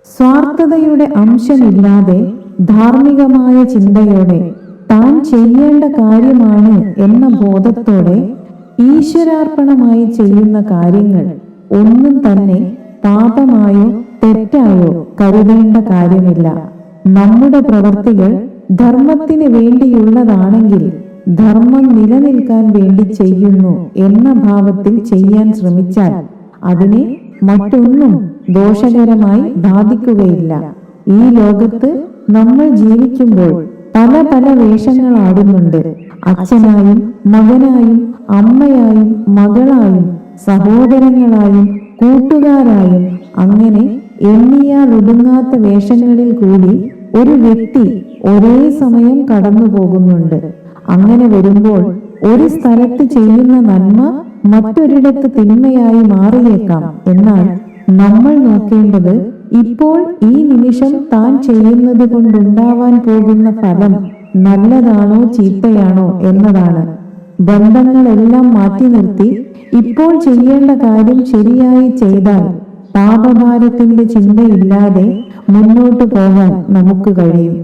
സ്വാർത്ഥതയുടെ അംശമില്ലാതെ ധാർമ്മികമായ ചിന്തയോടെ താൻ ചെയ്യേണ്ട കാര്യമാണ് എന്ന ബോധത്തോടെ ഈശ്വരാർപ്പണമായി ചെയ്യുന്ന കാര്യങ്ങൾ ഒന്നും തന്നെ പാപമായോ തെറ്റായോ കരുതേണ്ട കാര്യമില്ല. നമ്മുടെ പ്രവൃത്തികൾ ധർമ്മത്തിന് വേണ്ടിയുള്ളതാണെങ്കിൽ ധർമ്മം നിലനിൽക്കാൻ വേണ്ടി ചെയ്യുന്നു എന്ന ഭാവത്തിൽ ചെയ്യാൻ ശ്രമിച്ചാൽ അതിനെ മറ്റൊന്നും ദോഷകരമായി ബാധിക്കുകയില്ല. ഈ ലോകത്ത് നമ്മൾ ജീവിക്കുമ്പോൾ പല പല വേഷങ്ങൾ ആടുന്നുണ്ട്. അച്ഛനായും മകനായും അമ്മയായും മകളായും സഹോദരങ്ങളായും കൂട്ടുകാരായും അങ്ങനെ എണ്ണിയാൽ ഒടുങ്ങാത്ത വേഷങ്ങളിൽ കൂടി ഒരു വ്യക്തി ഒരേ സമയം കടന്നു പോകുന്നുണ്ട്. അങ്ങനെ വരുമ്പോൾ ഒരു സ്ഥലത്ത് ചെയ്യുന്ന നന്മ മറ്റൊരിടത്ത് തിന്മയായി മാറിയേക്കാം. എന്നാൽ നമ്മൾ നോക്കേണ്ടത് ഇപ്പോൾ ഈ നിമിഷം താൻ ചെയ്യുന്നത് കൊണ്ടുണ്ടാവാൻ പോകുന്ന ഫലം നല്ലതാണോ ചീത്തയാണോ എന്നതാണ്. ബന്ധങ്ങളെല്ലാം മാറ്റി നിർത്തി ഇപ്പോൾ ചെയ്യേണ്ട കാര്യം ശരിയായി ചെയ്താൽ പാപഭാരത്തിന്റെ ചിന്തയില്ലാതെ മുന്നോട്ടു പോകാൻ നമുക്ക് കഴിയും.